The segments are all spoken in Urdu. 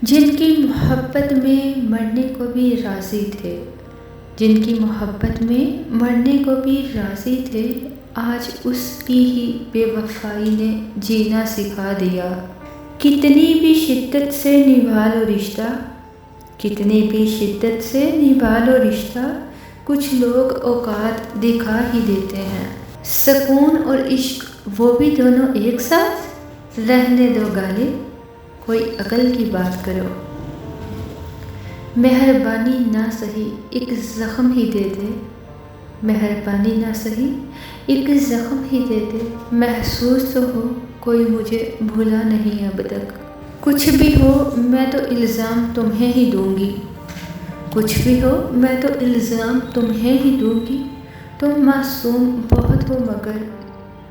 جن کی محبت میں مرنے کو بھی راضی تھے، جن کی محبت میں مرنے کو بھی راضی تھے، آج اس کی ہی بے وفائی نے جینا سکھا دیا۔ کتنی بھی شدت سے نبھا لو رشتہ، کتنی بھی شدت سے نبھا لو رشتہ، کچھ لوگ اوقات دکھا ہی دیتے ہیں۔ سکون اور عشق وہ بھی دونوں ایک ساتھ، رہنے دو غالب کوئی عقل کی بات کرو۔ مہربانی نہ سہی ایک زخم ہی دے دے، مہربانی نہ سہی ایک زخم ہی دے دے، محسوس تو ہو کوئی مجھے بھولا نہیں اب تک۔ کچھ بھی ہو میں تو الزام تمہیں ہی دوں گی، کچھ بھی ہو میں تو الزام تمہیں ہی دوں گی، تم معصوم بہت ہو مگر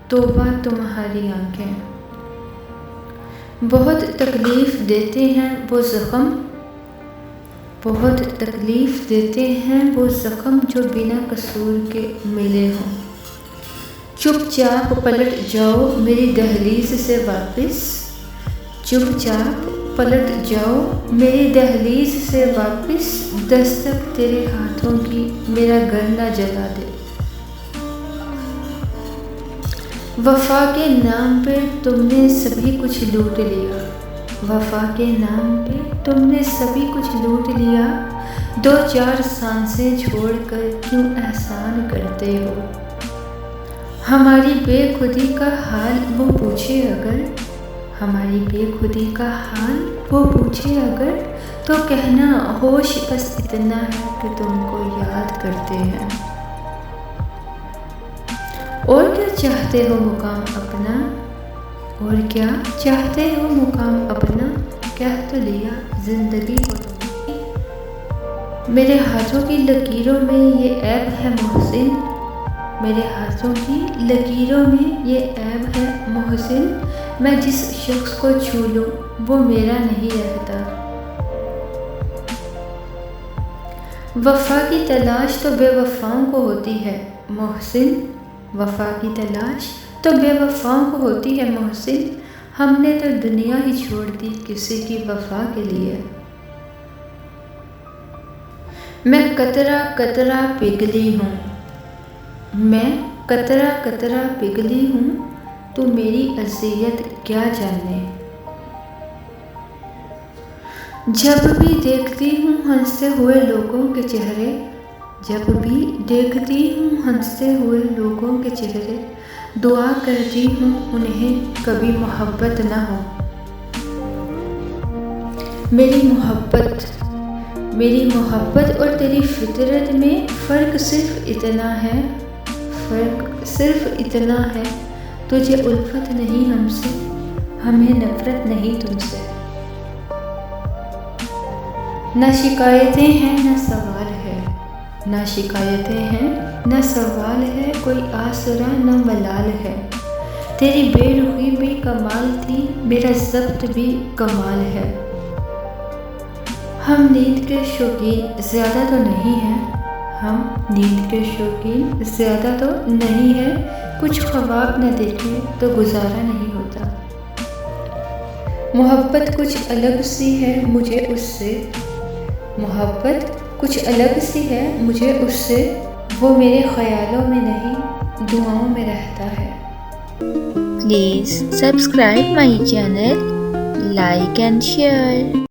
توبہ تمہاری آنکھیں۔ بہت تکلیف دیتے ہیں وہ زخم، بہت تکلیف دیتے ہیں وہ زخم جو بنا قصور کے ملے ہوں۔ چپ چاپ پلٹ جاؤ میری دہلیز سے واپس، چپ چاپ پلٹ جاؤ میری دہلیز سے واپس، دستک تیرے ہاتھوں کی میرا گھر نہ جلا دے۔ وفا کے نام پہ تم نے سبھی کچھ لوٹ لیا، وفا کے نام پہ تم نے سبھی کچھ لوٹ لیا، دو چار سانسیں چھوڑ کر کیوں احسان کرتے ہو۔ ہماری بے خودی کا حال وہ پوچھے اگر، ہماری بے خودی کا حال وہ پوچھے اگر، تو کہنا ہوش بس اتنا ہے کہ تم کو یاد کرتے ہیں۔ اور کیا چاہتے ہو مقام اپنا، اور کیا چاہتے ہو مقام اپنا، کہہ تو لیا زندگی کو تم نے۔ میرے ہاتھوں کی لکیروں میں یہ عیب ہے محسن، میرے ہاتھوں کی لکیروں میں یہ عیب ہے محسن، میں جس شخص کو چھو لوں وہ میرا نہیں رہتا۔ وفا کی تلاش تو بے وفاؤں کو ہوتی ہے محسن، وفا کی تلاش تو بے وفاؤں کو ہوتی ہے محسن، ہم نے تو دنیا ہی چھوڑ دی کسی کی وفا کے لیے۔ میں قطرہ قطرہ پگھلی ہوں، میں قطرہ قطرہ پگھلی ہوں، تو میری اذیت کیا جانے۔ جب بھی دیکھتی ہوں ہنستے ہوئے لوگوں کے چہرے، جب بھی دیکھتی ہوں ہنستے ہوئے لوگوں کے چہرے، دعا کرتی ہوں انہیں کبھی محبت نہ ہو۔ میری محبت اور تیری فطرت میں فرق صرف اتنا ہے، فرق صرف اتنا ہے، تجھے الفت نہیں ہم سے، ہمیں نفرت نہیں تم سے۔ نہ شکایتیں ہیں نہ سوال ہے، نہ شکایتیں ہیں نہ سوال ہے، کوئی آسرا نہ ملال ہے، تیری بے رخی بھی کمال تھی، میرا ضبط بھی کمال ہے۔ ہم نیند کے شوقین زیادہ تو نہیں ہیں، ہم نیند کے شوقین زیادہ تو نہیں ہیں، کچھ خواب نہ دیکھیں تو گزارا نہیں ہوتا۔ محبت کچھ الگ سی ہے مجھے اس سے، محبت کچھ الگ سی ہے مجھے اس سے، وہ میرے خیالوں میں نہیں دعاؤں میں رہتا ہے۔ Please subscribe my channel, like and share.